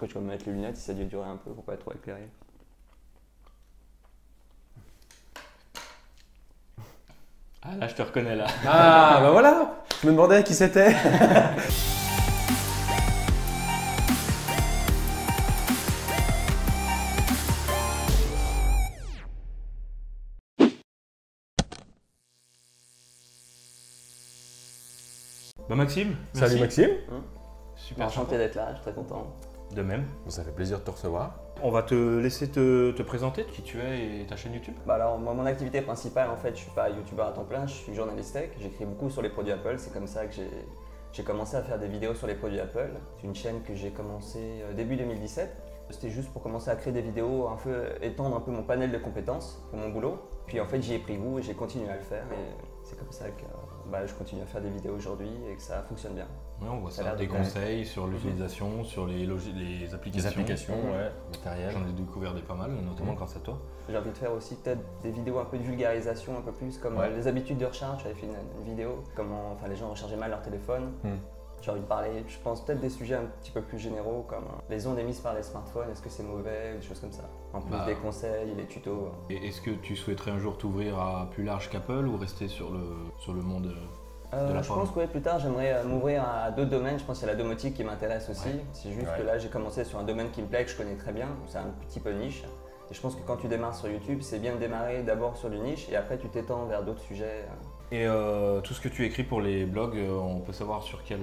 Quand tu vas mettre les lunettes, si ça a dû durer un peu pour pas être trop éclairé. Ah là, je te reconnais là. Ah bah voilà. Je me demandais qui c'était. Bah Maxime, Salut merci. Maxime. Super Enchanté d'être là, je suis très content. sympa. De même. Ça fait plaisir de te recevoir. On va te laisser te présenter, qui tu es et ta chaîne YouTube. Bah alors, moi, mon activité principale, en fait, je suis pas youtubeur à temps plein, je suis journaliste tech. J'écris beaucoup sur les produits Apple, c'est comme ça que j'ai commencé à faire des vidéos sur les produits Apple. C'est une chaîne que j'ai commencé début 2017. C'était juste pour commencer à créer des vidéos, un peu étendre un peu mon panel de compétences pour mon boulot. Puis en fait, j'y ai pris goût et j'ai continué à le faire. Et c'est comme ça que je continue à faire des vidéos aujourd'hui et que ça fonctionne bien. Ouais, on voit Ça a ça, l'air des de conseils sur l'utilisation, sur les applications. Les applications, ouais, matériel. J'en ai découvert des pas mal, notamment grâce à toi. J'ai envie de faire aussi peut-être des vidéos un peu de vulgarisation, un peu plus comme Ouais. les habitudes de recharge. J'avais fait une vidéo, comment les gens rechargeaient mal leur téléphone. J'ai envie de parler, je pense, peut-être des sujets un petit peu plus généraux comme les ondes émises par les smartphones, est-ce que c'est mauvais, ou des choses comme ça. En plus des conseils, des tutos. Et est-ce que tu souhaiterais un jour t'ouvrir à plus large qu'Apple ou rester sur le monde de la Je pomme? pense que ouais, plus tard, j'aimerais m'ouvrir à d'autres domaines. Je pense qu'il y a la domotique qui m'intéresse aussi. Ouais. C'est juste Ouais. que là, j'ai commencé sur un domaine qui me plaît, que je connais très bien. C'est un petit peu niche. Et je pense que quand tu démarres sur YouTube, c'est bien de démarrer d'abord sur du niche et après tu t'étends vers d'autres sujets. Et tout ce que tu écris pour les blogs, on peut savoir sur quel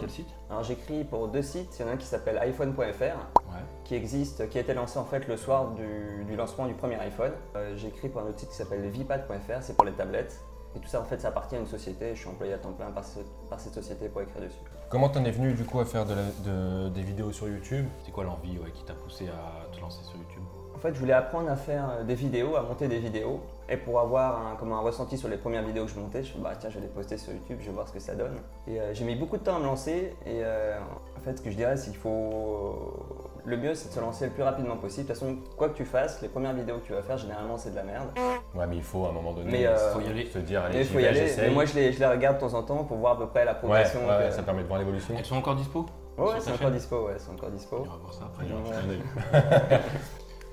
site? Alors j'écris pour deux sites. Il y en a un qui s'appelle iPhone.fr. Ouais. Qui existe, qui a été lancé en fait le soir du lancement du premier iPhone. J'écris pour un autre site qui s'appelle vipad.fr, c'est pour les tablettes. Et tout ça en fait ça appartient à une société, je suis employé à temps plein par cette société pour écrire dessus. Comment t'en es venu du coup à faire des vidéos sur YouTube? C'est quoi l'envie qui t'a poussé à te lancer sur YouTube? En fait je voulais apprendre à faire des vidéos, à monter des vidéos. Et pour avoir un ressenti sur les premières vidéos que je montais, je me suis dit bah tiens je vais les poster sur YouTube, je vais voir ce que ça donne. Et j'ai mis beaucoup de temps à me lancer et en fait ce que je dirais c'est qu'il faut... Le mieux c'est de se lancer le plus rapidement possible. De toute façon quoi que tu fasses, les premières vidéos que tu vas faire généralement c'est de la merde. Ouais mais il faut à un moment donné Mais, faut y aller. se dire allez Mais il j'y faut y vais, aller. j'essaye. Mais moi je les regarde de temps en temps pour voir à peu près la Ouais, progression. ouais, ça permet de voir l'évolution. Elles sont encore dispo? Ouais, sur c'est ta encore chaîne? dispo, ouais, c'est encore dispo. On ira voir ça après. Ouais.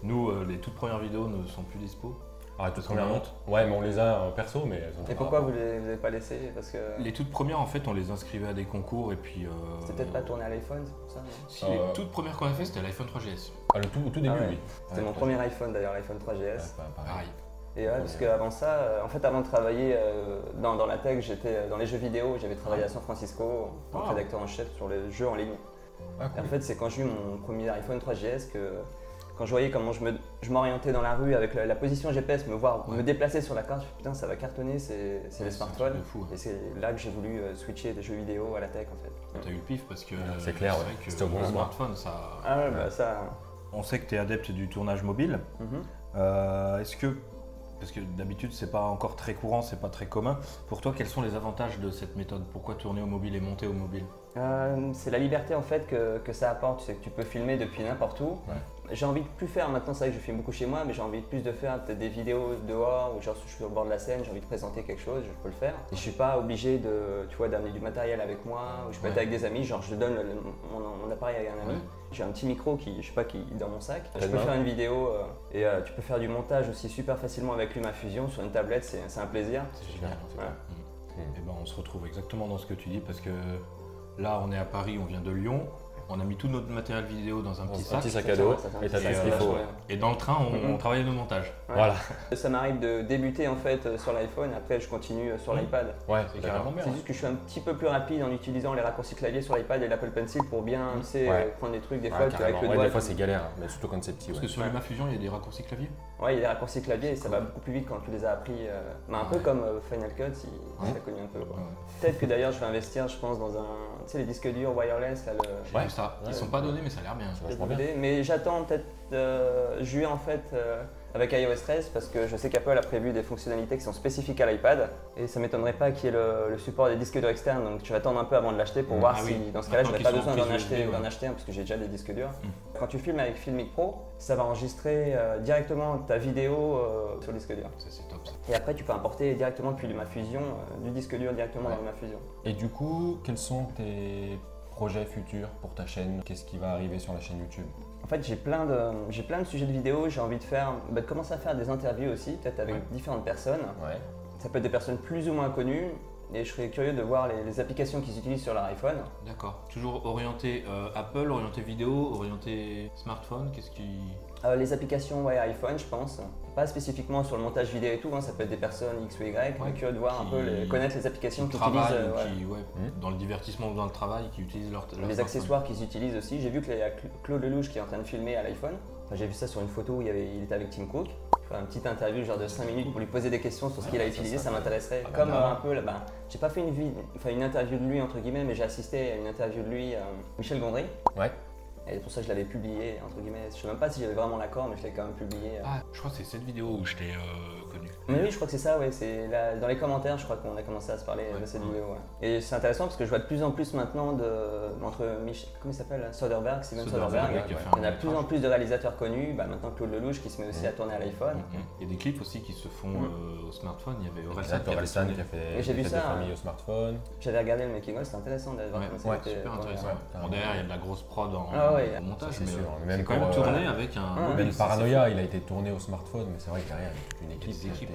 Nous, les toutes premières vidéos ne sont plus dispo. Ah, toutes premières montes. Ouais, mais on les a perso, mais elles sont Et pourquoi vous les avez pas laissés? Parce que Les toutes premières, en fait, on les inscrivait à des concours et puis. c'était peut-être pas tourné à l'iPhone, c'est pour ça. Non Si, les toutes premières qu'on a fait, c'était l'iPhone 3GS. Ah, le tout début, Ah ouais. oui. C'était Ouais, mon premier iPhone d'ailleurs, l'iPhone 3GS. Ouais, pareil. Pareil. Et ouais, parce qu'avant ça, en fait, avant de travailler dans la tech, j'étais dans les jeux vidéo. J'avais travaillé à San Francisco en Wow. rédacteur en chef sur les jeux en ligne. Ah, Et en cool. fait, c'est quand j'ai eu mon premier iPhone 3GS que quand je voyais comment je m'orientais dans la rue avec la position GPS, me déplacer sur la carte, je me suis dit, putain, ça va cartonner, c'est les smartphones. C'est fou. Et c'est là que j'ai voulu switcher des jeux vidéo à la tech en fait. T'as eu le pif parce que. C'est clair, vrai ouais. que C'était au bon le moment. smartphone, ça. Ah ouais, bah ça. On sait que tu es adepte du tournage mobile. Mhm. Est-ce que. Parce que d'habitude, c'est pas encore très courant, c'est pas très commun. Pour toi, quels sont les avantages de cette méthode? Pourquoi tourner au mobile et monter au mobile? C'est la liberté en fait que ça apporte, tu sais que tu peux filmer depuis n'importe où. Ouais. J'ai envie de plus faire, maintenant c'est vrai que je filme beaucoup chez moi, mais j'ai envie de plus de faire peut-être des vidéos dehors ou genre je suis sur le bord de la scène, j'ai envie de présenter quelque chose, je peux le faire. Et je suis pas obligé d'amener du matériel avec moi, ou je peux être avec des amis, genre je donne mon appareil à un ami. Ouais. J'ai un petit micro qui est dans mon sac. Je Très peux bien. faire une vidéo et tu peux faire du montage aussi super facilement avec LumaFusion sur une tablette, c'est un plaisir. C'est génial en fait. Ouais. Et ben, on se retrouve exactement dans ce que tu dis parce que là, on est à Paris, on vient de Lyon. On a mis tout notre matériel vidéo dans un petit Un sac. petit sac Ça à dos, fait un et t'as petit tout ce sac, qu'il faut. ouais. Et dans le train, on travaillait nos montages. Ouais. Voilà. Ça m'arrive de débuter en fait sur l'iPhone, après je continue sur l'iPad. Ouais, C'est d'accord. carrément bien. C'est juste que je suis un petit peu plus rapide en utilisant les raccourcis clavier sur l'iPad et l'Apple Pencil pour bien tu sais, Ouais. prendre des trucs des Ouais, fois avec carrément. le Ouais, doigt. des fois c'est galère, mais surtout quand c'est petit. Parce Ouais. que sur LumaFusion, il y a des raccourcis clavier. Ouais, il y a des raccourcis clavier et ça va beaucoup plus vite quand tu les as appris. Mais un peu Ouais. comme Final Cut, si tu as connu un peu. quoi. Peut-être que d'ailleurs je vais investir, je pense, dans tu sais, les disques durs wireless. Là, J'ai vu ça. Ils sont pas donnés, mais ça a l'air bien. Ouais. vachement bien. Mais j'attends peut-être juillet en fait avec iOS 13 parce que je sais qu'Apple a prévu des fonctionnalités qui sont spécifiques à l'iPad et ça m'étonnerait pas qu'il y ait le support des disques durs externes, donc tu vas attendre un peu avant de l'acheter pour voir Ah si oui. dans ce cas-là je Maintenant n'aurai pas qu'ils besoin sont d'en en prise acheter, USB, d'en acheter un parce que j'ai déjà des disques durs. Mm. Quand tu filmes avec Filmic Pro, ça va enregistrer directement ta vidéo sur le disque dur. Ça, c'est top ça. Et après tu peux importer directement depuis LumaFusion du disque dur directement Ouais. dans LumaFusion. Et du coup, quels sont tes projets futurs pour ta chaîne? Qu'est-ce qui va arriver sur la chaîne YouTube? En fait, j'ai plein de sujets de vidéos. J'ai envie de commencer à faire des interviews aussi, peut-être avec différentes personnes. Ouais. Ça peut être des personnes plus ou moins connues. Et je serais curieux de voir les applications qu'ils utilisent sur leur iPhone. D'accord. Toujours orienté Apple, orienté vidéo, orienté smartphone, qu'est-ce qui... Les applications iPhone, je pense. Pas spécifiquement sur le montage vidéo et tout, hein, ça peut être des personnes X ou Y, mais curieux de voir un peu, connaître les applications qu'ils utilisent. Dans le divertissement ou dans le travail, qui utilisent leur les accessoires qu'ils utilisent aussi. J'ai vu qu'il y a Claude Lelouch qui est en train de filmer à l'iPhone. Enfin, j'ai vu ça sur une photo où il était avec Tim Cook. Faire une petite interview genre de 5 minutes pour lui poser des questions sur ce qu'il a utilisé, ça m'intéresserait. Comme un peu, j'ai pas fait une interview de lui entre guillemets, mais j'ai assisté à une interview de lui, Michel Gondry. Ouais. Et pour ça je l'avais publié entre guillemets. Je sais même pas si j'avais vraiment l'accord, mais je l'ai quand même publié. Ah, je crois que c'est cette vidéo où je t'ai connu. Mais oui, je crois que c'est ça, ouais. C'est dans les commentaires, je crois qu'on a commencé à se parler de cette vidéo. Ouais. Et c'est intéressant parce que je vois de plus en plus maintenant entre comment il s'appelle, Soderbergh, Steven Soderbergh. Il y en a de plus en plus de réalisateurs connus. Maintenant Claude Lelouch qui se met aussi à tourner à l'iPhone. Il y a des clips aussi qui se font au smartphone. Il y avait Orelsan qui a fait des familles au smartphone. J'avais regardé le making of, c'était intéressant d'avoir comment c'était. Super intéressant. Derrière, il y a de la grosse prod en montage, mais c'est quand même tourné avec un... Même Paranoia, il a été tourné au smartphone, mais c'est vrai que derrière, il y a toute une équipe.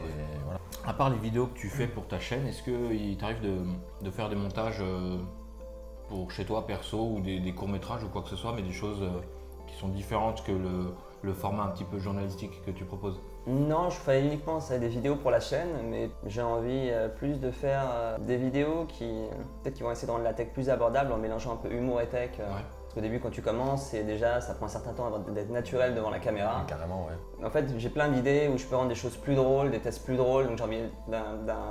Voilà. À part les vidéos que tu fais pour ta chaîne, est-ce qu'il t'arrive de faire des montages pour chez toi perso ou des courts-métrages ou quoi que ce soit, mais des choses qui sont différentes que le format un petit peu journalistique que tu proposes? Non, je fais uniquement des vidéos pour la chaîne, mais j'ai envie plus de faire des vidéos qui vont essayer de rendre la tech plus abordable en mélangeant un peu humour et tech. Parce qu'au début, quand tu commences, ça prend un certain temps avant d'être naturel devant la caméra. Carrément, ouais. En fait, j'ai plein d'idées où je peux rendre des choses plus drôles, des tests plus drôles. Donc j'ai envie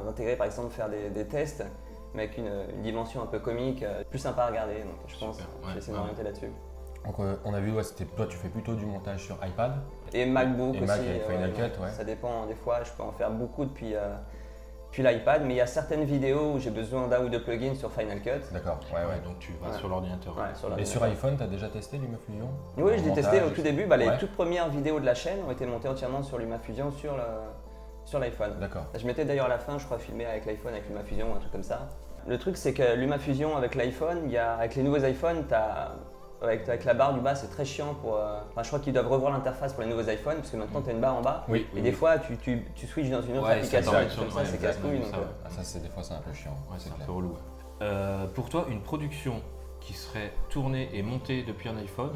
d'intégrer, par exemple, faire des tests, mais avec une dimension un peu comique, plus sympa à regarder. Donc je pense que je vais essayer de m'orienter là-dessus. Donc on a vu, toi tu fais plutôt du montage sur iPad. Et MacBook et aussi. Mac avec Final Cut, ouais. Ça dépend, des fois je peux en faire beaucoup depuis l'iPad, mais il y a certaines vidéos où j'ai besoin d'un ou deux plugins sur Final Cut. D'accord, ouais. Donc tu vas sur l'ordinateur. Et sur iPhone, tu as déjà testé LumaFusion? Oui, je l'ai testé au tout début. Les toutes premières vidéos de la chaîne ont été montées entièrement sur LumaFusion sur l'iPhone. D'accord. Je mettais d'ailleurs à la fin, je crois, filmer avec l'iPhone, avec LumaFusion ou un truc comme ça. Le truc, c'est que LumaFusion avec l'iPhone, avec les nouveaux iPhones, avec la barre du bas, c'est très chiant je crois qu'ils doivent revoir l'interface pour les nouveaux iPhones parce que maintenant tu as une barre en bas. Et des fois tu switches dans une autre application comme ça, c'est casse-couille. Ça, des fois, c'est un peu chiant. C'est un peu relou. Pour toi, une production qui serait tournée et montée depuis un iPhone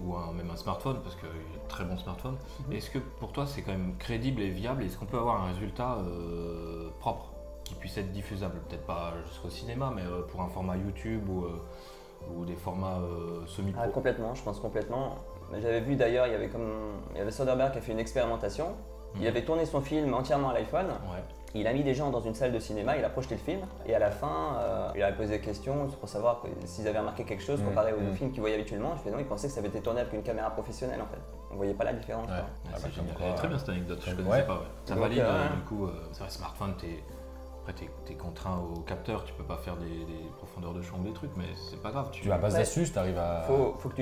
ou même un smartphone, parce qu'il y a de très bons smartphones, est-ce que pour toi c'est quand même crédible et viable? Est-ce qu'on peut avoir un résultat propre qui puisse être diffusable? Peut-être pas jusqu'au cinéma, mais pour un format YouTube ou des formats semi-pro? Complètement, je pense complètement. J'avais vu d'ailleurs, il y avait Soderbergh qui a fait une expérimentation. Il avait tourné son film entièrement à l'iPhone. Il a mis des gens dans une salle de cinéma, il a projeté le film et à la fin, il a posé des questions pour savoir s'ils avaient remarqué quelque chose comparé aux films qu'ils voyaient habituellement. Je fais non, ils pensaient que ça avait été tourné avec une caméra professionnelle en fait. On voyait pas la différence. C'est génial. Très bien cette anecdote, je ne connaissais pas. Ça valide du coup, c'est vrai, smartphone, t'es contraint au capteur, tu peux pas faire des profondeurs de champ ou des trucs, mais c'est pas grave. Tu as base d'astuces, tu arrives à faut que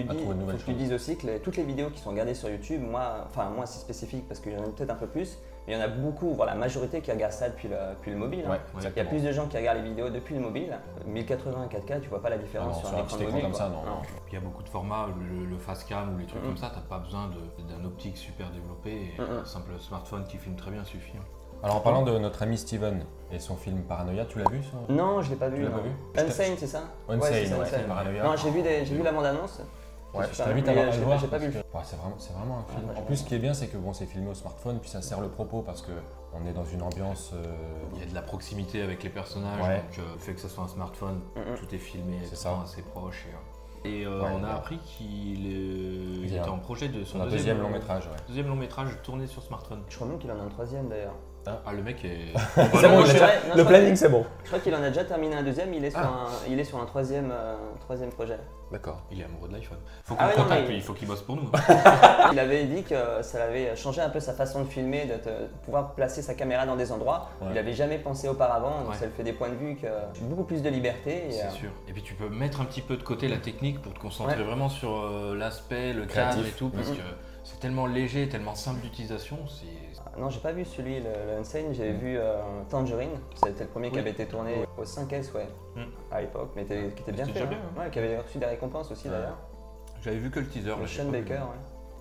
tu dises aussi que toutes les vidéos qui sont regardées sur YouTube, moi c'est spécifique parce que j'en ai peut-être un peu plus, mais il y en a beaucoup, la majorité qui regardent ça depuis le mobile. Il y a plus de gens qui regardent les vidéos depuis le mobile. 1080 4K, tu vois pas la différence sur un écran mobile comme ça, non. Il y a beaucoup de formats, le Fastcam ou les trucs comme ça, t'as pas besoin d'un optique super développé, et un simple smartphone qui filme très bien suffit. Alors en parlant de notre ami Steven et son film Paranoia, tu l'as vu ça? Non, je l'ai pas vu. Tu l'as pas vu? Unsane, c'est ça? Unsane, Paranoia. Non, j'ai vu la bande-annonce. Je t'invite à le voir. J'ai pas vu. C'est vraiment un film. En plus, ce qui est bien, c'est que c'est filmé au smartphone, puis ça sert le propos parce qu'on est dans une ambiance. Il y a de la proximité avec les personnages, donc le fait que ce soit un smartphone, tout est filmé, c'est assez proche. Et on a appris qu'il était en projet de son deuxième long métrage. Deuxième long métrage tourné sur smartphone. Je crois même qu'il en a un troisième d'ailleurs. Ah, le mec est. C'est bon, le planning c'est bon. Je crois qu'il en a déjà terminé un deuxième, il est sur un troisième projet. D'accord. Il est amoureux de l'iPhone. Faut qu'on Ah le ouais, non, contacte, mais- lui, il faut qu'il bosse pour nous. Il avait dit que ça avait changé un peu sa façon de filmer, de pouvoir placer sa caméra dans des endroits où il n'avait jamais pensé auparavant. Donc Ouais. ça le fait des points de vue que beaucoup plus de liberté. Et, C'est sûr. Et puis tu peux mettre un petit peu de côté la technique pour te concentrer vraiment sur l'aspect, le cadre Créatif. et tout, parce que c'est tellement léger, tellement simple d'utilisation. Non, j'ai pas vu celui, le Unsane, j'ai vu Tangerine, c'était le premier qui Oui. avait été tourné au 5S à l'époque, mais qui était bien C'était fait. déjà bien, Ouais, qui avait reçu des récompenses aussi d'ailleurs. J'avais vu que le teaser. là, j'ai Sean pas vu. Baker,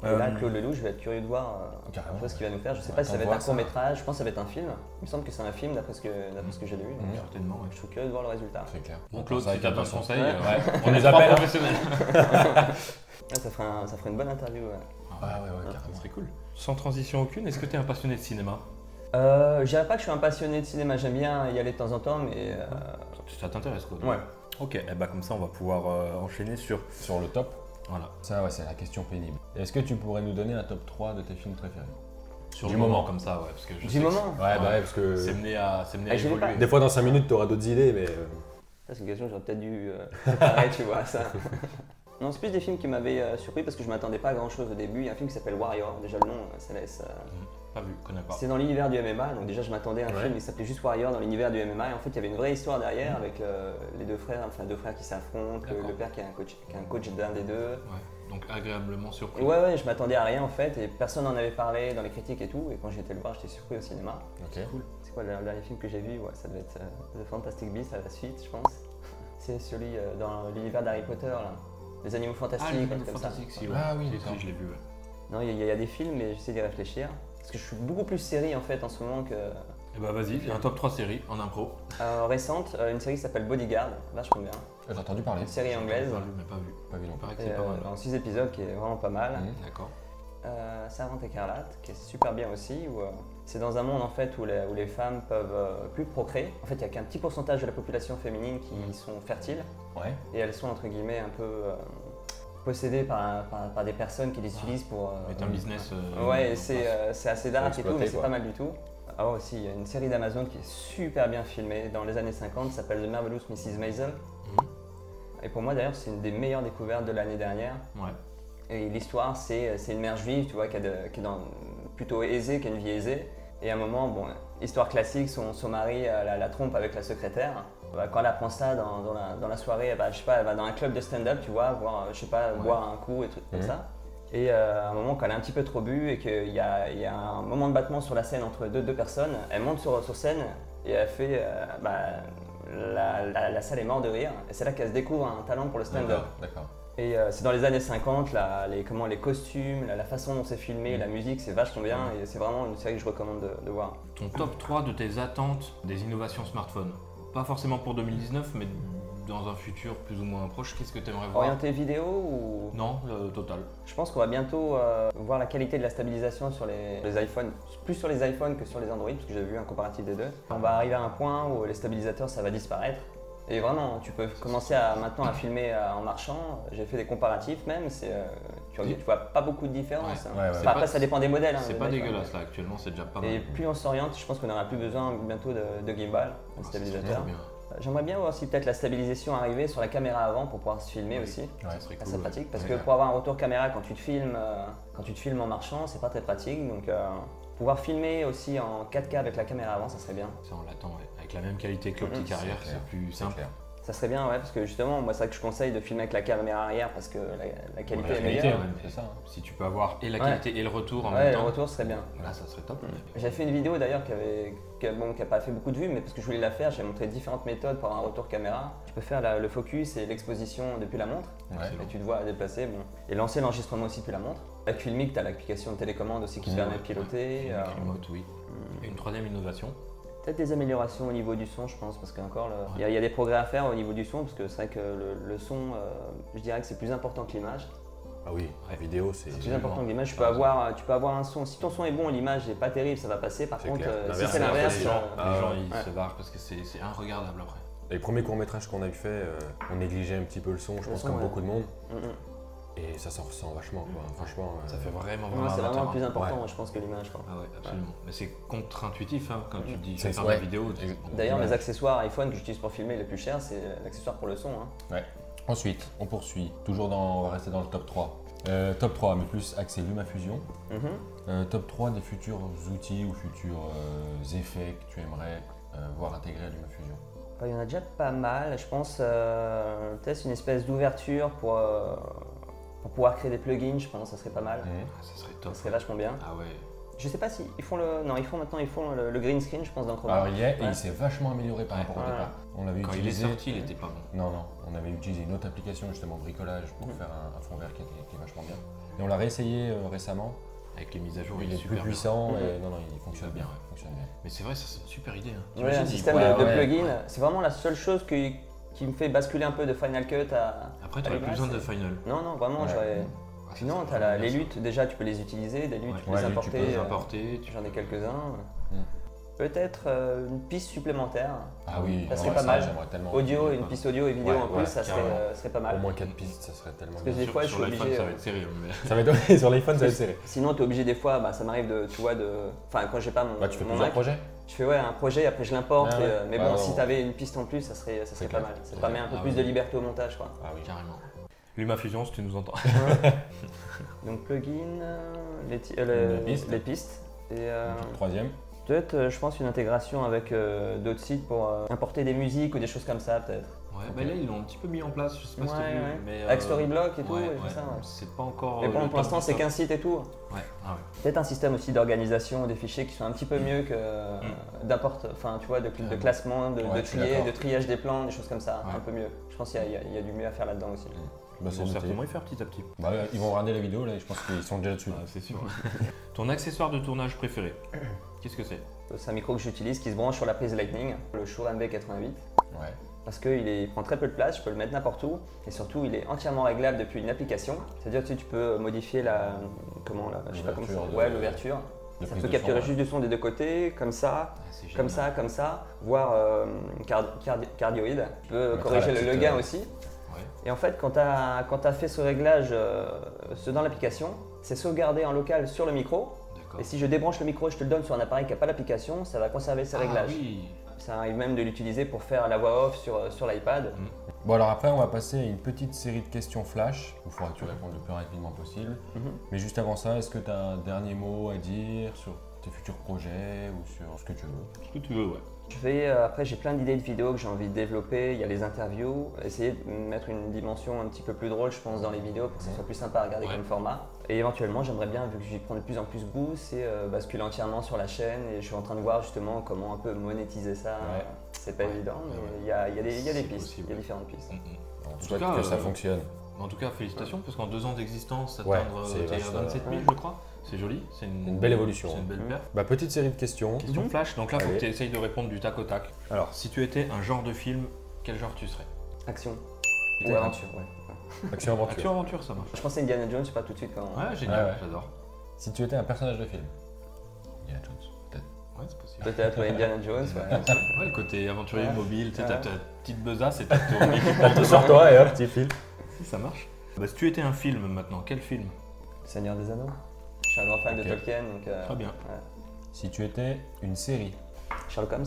ouais. Et là, Claude Lelouch, je vais être curieux de voir un Carrément, peu ce qu'il va nous faire. Je sais Ouais, pas si ça va être un t'envoies ça. court métrage, je pense que ça va être un film. Il me semble que c'est un film d'après ce que j'ai lu. Donc, Certainement, ouais. je suis curieux de voir le résultat. C'est clair. Bon, Claude, si t'as besoin de conseils, Ouais. on les est trois appelle. professionnels. Ouais, ça ferait une bonne interview. Ouais. Ah ouais, Ça carrément. serait cool. Sans transition aucune, est-ce que tu es un passionné de cinéma? Je dirais pas que je suis un passionné de cinéma, j'aime bien y aller de temps en temps, mais Ça t'intéresse quoi? ouais. Ok, et bah comme ça on va pouvoir enchaîner sur. Sur le top, Voilà. ça ouais, c'est la question pénible. Est-ce que tu pourrais nous donner un top 3 de tes films préférés? Sur Du le moment moment. comme ça, ouais. Parce que je Du sais que moment. Ouais, bah ouais, parce que c'est mené à Ah, je l'ai évoluer. pas. des fois dans 5 minutes, tu auras d'autres idées, mais Ça, c'est une question que j'aurais peut-être dû préparer, tu vois, ça. Non, c'est plus des films qui m'avaient surpris parce que je m'attendais pas à grand chose au début. Il y a un film qui s'appelle Warrior, déjà le nom, ça laisse. Pas vu, connais pas. C'est dans l'univers du MMA, donc déjà je m'attendais à un Ouais. film qui s'appelait juste Warrior dans l'univers du MMA. Et en fait, il y avait une vraie histoire derrière avec les deux frères, enfin deux frères qui s'affrontent, D'accord. le père qui est un coach d'un des deux. Ouais. Donc agréablement surpris. Ouais, je m'attendais à rien en fait, et personne n'en avait parlé dans les critiques et tout. Et quand j'ai été le voir, j'étais surpris au cinéma. ok. Cool. C'est quoi le dernier film que j'ai vu? Ouais, ça devait être The Fantastic Beasts à la suite, je pense. C'est celui dans l'univers d'Harry Potter, là. Les animaux fantastiques, Ah, un le truc comme ça. fantastique, si, Ah oui, Si, d'accord. je l'ai vu. Ouais. Non, il y a des films, mais j'essaie d'y réfléchir. Parce que je suis beaucoup plus série en fait en ce moment que Et bah vas-y, un top 3 séries en impro. récente. Une série qui s'appelle Bodyguard, vachement bien. J'ai entendu parler. Une série anglaise. Pas lu, mais pas vu. Pas vu non Il plus. paraît que Et, c'est pas mal. en 6 épisodes qui est vraiment pas mal. D'accord. Servante écarlate, qui est super bien aussi, où c'est dans un monde en fait où les femmes peuvent plus procréer. En fait, il n'y a qu'un petit pourcentage de la population féminine qui sont fertiles, Ouais. et elles sont entre guillemets un peu possédées par des personnes qui les utilisent pour. C'est un business. Ouais, en et c'est assez dark et tout, exploiter, mais c'est quoi. pas mal du tout. Ah ouais, aussi, il y a une série d'Amazon qui est super bien filmée dans les années 50, ça s'appelle The Marvelous Mrs. Maisel. Mhm. Et pour moi d'ailleurs, c'est une des meilleures découvertes de l'année dernière. Ouais. Et l'histoire, c'est une mère juive, tu vois, qui est plutôt aisée, qui a une vie aisée. Et à un moment, bon, histoire classique, son mari la trompe avec la secrétaire. Bah, quand elle apprend ça dans la soirée, elle va, je sais pas, elle va dans un club de stand-up, tu vois, voir, je sais pas, boire un coup et trucs comme ça. Et à un moment, quand elle a un petit peu trop bu et qu'il y a un moment de battement sur la scène entre deux personnes, elle monte sur scène et elle fait la salle est morte de rire. Et c'est là qu'elle se découvre un talent pour le stand-up. D'accord. Et c'est dans les années 50, les costumes, la façon dont c'est filmé, la musique, c'est vachement bien et c'est vraiment une série que je recommande de voir. Ton top 3 de tes attentes des innovations smartphone. Pas forcément pour 2019, mais dans un futur plus ou moins proche, qu'est-ce que tu aimerais voir? Orienté vidéo ou... Non, le total. Je pense qu'on va bientôt voir la qualité de la stabilisation sur les iPhones, plus sur les iPhones que sur les Android, parce que j'ai vu un comparatif des deux. On va arriver à un point où les stabilisateurs, ça va disparaître. Et vraiment, tu peux commencer maintenant à filmer en marchant. J'ai fait des comparatifs même, tu vois pas beaucoup de différence. Ouais. hein. Ouais, ouais. Enfin, après, ça dépend des modèles. hein, C'est des pas iPhones. dégueulasse là actuellement, c'est déjà pas mal. Et plus on s'oriente, je pense qu'on n'aura plus besoin bientôt de gimbal, de Ça serait stabilisateur. trop bien. J'aimerais bien voir si peut-être la stabilisation arrivait sur la caméra avant pour pouvoir se filmer aussi. Ouais. Ça serait cool. C'est pratique parce Ouais. que pour avoir un retour caméra quand tu te filmes, en marchant, c'est pas très pratique. Donc pouvoir filmer aussi en 4K avec la caméra avant, ça serait bien. Ça on l'attend, ouais. Avec la même qualité que l'optique C'est arrière, clair. c'est plus C'est simple. clair. Ça serait bien, ouais, parce que justement, moi, c'est ça que je conseille de filmer avec la caméra arrière parce que la qualité Ouais, est la qualité, meilleure. ouais. C'est ça. Si tu peux avoir et la Ouais. qualité et le retour en Ouais, même le temps, retour serait bien. là ça serait top. J'avais fait une vidéo d'ailleurs qui a pas fait beaucoup de vues, mais parce que je voulais la faire, j'ai montré différentes méthodes pour un retour caméra. Tu peux faire le focus et l'exposition depuis la montre, Ouais. et tu te vois déplacer, bon. Et lancer l'enregistrement aussi depuis la montre. Avec Filmic, tu as l'application de télécommande aussi qui te permet de piloter. Remote, oui. Et une troisième innovation. Peut-être des améliorations au niveau du son, je pense, parce qu'encore, il y a des progrès à faire au niveau du son, parce que c'est vrai que le son, je dirais que c'est plus important que l'image. Ah oui, la vidéo, c'est. C'est plus important que l'image. Tu peux avoir un son. Si ton son est bon, l'image n'est pas terrible, ça va passer. Par C'est contre, clair. si L'inverse, c'est l'inverse, c'est Les gens, Ah, ils ouais. se barrent parce que c'est inregardable après. Les premiers courts-métrages qu'on a fait, on négligeait un petit peu le son, je Le pense, son, comme ouais. beaucoup de monde. mm, Et ça s'en ressent vachement, quoi. Franchement. Ça fait vraiment, mm. Ouais, c'est vraiment amateur, plus hein. important, Ouais. je pense, que l'image. quoi. Ah ouais, absolument. Mais c'est contre-intuitif hein, quand tu dis C'est- faire ouais. de la vidéo. D'ailleurs, Ouais. mes accessoires iPhone que j'utilise pour filmer les plus chers, c'est l'accessoire pour le son. hein. Ensuite, on poursuit. On va rester dans le top 3. Top 3, mais plus axé LumaFusion. Top 3 des futurs outils ou futurs effets que tu aimerais voir intégrés à LumaFusion. Il y en a déjà pas mal. Je pense peut-être une espèce d'ouverture pour pouvoir créer des plugins. Je pense que ça serait pas mal. Ça serait top. Ça serait vachement bien. Ah ouais. Je sais pas si ils font le. Non, ils font le green screen, je pense, dans Chrome. Alors il y est, et il s'est vachement amélioré par rapport au départ. On l'avait Quand utilisé. il est sorti, il était pas bon. Non, on avait utilisé une autre application justement bricolage pour faire un fond vert qui est vachement bien. Et on l'a réessayé récemment. Avec les mises à jour, Il est super plus bien. puissant et non, il fonctionne bien. Ouais. Fonctionne bien. Mais c'est vrai, ça c'est une super idée. Hein. Ouais, un T'imagines, système ouais, de ouais. plugin, c'est vraiment la seule chose qui me fait basculer un peu de Final Cut à. Après, tu n'aurais plus besoin de Final. Non, vraiment, Ouais. j'aurais. Ah, ça, Sinon, c'est tu as vraiment les bien, luttes, déjà tu peux les utiliser, des luttes, Ouais. tu peux Ouais, les luttes, tu importer. peux les importer. J'en ai quelques-uns. Mm. Peut-être une piste supplémentaire. Ah oui, Ça serait ouais, pas mal. j'aimerais tellement. Audio, une piste audio et vidéo Ouais, en plus, ouais, ça carrément. serait pas mal. Au moins 4 pistes, ça serait tellement Parce que bien. des fois, je sur suis l'iPhone, obligé. ça va être sérieux. Mais... Ça va être sur l'iPhone, ça va être serré. Sinon, tu es obligé des fois, ça m'arrive Enfin, quand j'ai pas mon. Bah, tu fais mon plusieurs Mac, projets. je fais un projet, après je l'importe. Ah ouais. Mais Ouais, bon, ouais, si ouais. tu avais une piste en plus, ça serait pas clair. mal. Ça C'est permet un clair. peu Ah plus oui. de liberté au montage, quoi. Ah oui. Carrément. LumaFusion, si tu nous entends. Donc plugin, les pistes. Et Troisième. peut-être, je pense, une intégration avec d'autres sites pour importer des musiques ou des choses comme ça, peut-être. Ouais, Ok. bah là, ils l'ont un petit peu mis en place, je sais pas si t'as vu. Mais, Avec Storyblock et tout, ouais, et ouais. tout ça. Ouais. C'est pas encore. Mais le pour top l'instant, du c'est top. qu'un site et tout. Ouais, ah ouais. Peut-être un système aussi d'organisation des fichiers qui sont un petit peu mieux que enfin, tu vois, de classement, de Ouais, je suis d'accord. triage des plans, des choses comme ça, Ouais. un peu mieux. Je pense qu'il y a du mieux à faire là-dedans aussi. Bah, Ils c'est vont noté. certainement y faire petit à petit. Bah, ils vont regarder la vidéo là et je pense qu'ils sont déjà dessus. Ah, c'est sûr. Ton accessoire de tournage préféré, qu'est-ce que c'est? C'est un micro que j'utilise qui se branche sur la prise Lightning, le Shure MV88. Ouais. Parce qu'il prend très peu de place, je peux le mettre n'importe où et surtout il est entièrement réglable depuis une application. C'est-à-dire que tu peux modifier je sais pas comment ça L'ouverture ouais, de- l'ouverture. De Ça prise peut de capturer son, juste du son des deux côtés, comme ça, Ah, c'est comme génial. ça, comme ça, voire cardioïde. Tu peux Mettre corriger la le petite, gain aussi. Ouais. Et en fait, quand tu as fait ce réglage dans l'application, c'est sauvegardé en local sur le micro. D'accord. Et si je débranche le micro et je te le donne sur un appareil qui n'a pas l'application, ça va conserver ces réglages. Oui. Ça arrive même de l'utiliser pour faire la voix off sur l'iPad. Bon alors après on va passer à une petite série de questions flash. Il faudra que tu répondes le plus rapidement possible. Mais juste avant ça, est-ce que tu as un dernier mot à dire sur tes futurs projets ou sur ce que tu veux? Ce que tu veux, ouais. Après, j'ai plein d'idées de vidéos que j'ai envie de développer. Il y a les interviews, essayer de mettre une dimension un petit peu plus drôle, je pense, dans les vidéos pour que ça soit plus sympa à regarder Ouais. comme format. Et éventuellement, j'aimerais bien, vu que j'y prends de plus en plus goût, c'est basculer entièrement sur la chaîne. Et je suis en train de voir justement comment un peu monétiser ça. Ouais. C'est pas Ouais. évident, mais Ouais. il y a des C'est pistes, possible. il y a différentes pistes. On tout souhaite cas, que ça fonctionne. En tout cas, félicitations, parce qu'en 2 ans d'existence, Ouais, atteindre c'est t'es à vachement- 27 000, ouais. je crois. C'est joli. C'est Une belle évolution. C'est une belle perf. Bah, petite série de questions. Question flash, donc là, il faut Allez. que tu essayes de répondre du tac au tac. Alors, si tu étais un genre de film, quel genre tu serais? Action Ouais. ou aventure, ouais. Action aventure. Action-aventure, ça marche. Je pensais Indiana Jones, pas tout de suite quand. Ouais, génial, Ouais, ouais. j'adore. Si tu étais un personnage de film. Indiana Jones, peut-être. Ouais, c'est possible. Peut-être ouais, Indiana Jones, ouais. Ouais, le côté aventurier Ouais. mobile, tu sais, Ouais. t'as ta petite besace et t'as ton équipe On te sort toi et hop, petit film. Si, ça marche. Bah, si tu étais un film maintenant, quel film? Seigneur des Anneaux. Je suis un grand fan Ok. de Tolkien, donc. Très bien. ouais. Si tu étais une série. Sherlock Holmes,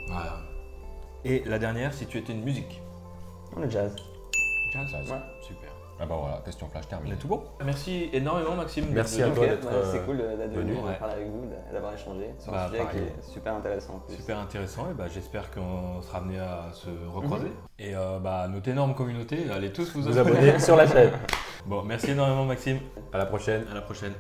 Voilà. Et la dernière, si tu étais une musique. le jazz. Jazz. Jazz. Ouais. Super. Ah bah voilà, question flash On terminée. est tout bon. Merci énormément, Maxime. Merci à Ok, toi ouais, d'être c'est cool d'être venu, venu, de ouais. parler avec vous, d'avoir échangé sur Bah, un sujet pareil. qui est super intéressant en plus. Super intéressant, et bah, j'espère qu'on sera amené à se recroiser. Et bah, notre énorme communauté, allez tous vous Vous abonner sur la chaîne. Bon, merci énormément Maxime. À la prochaine. À la prochaine.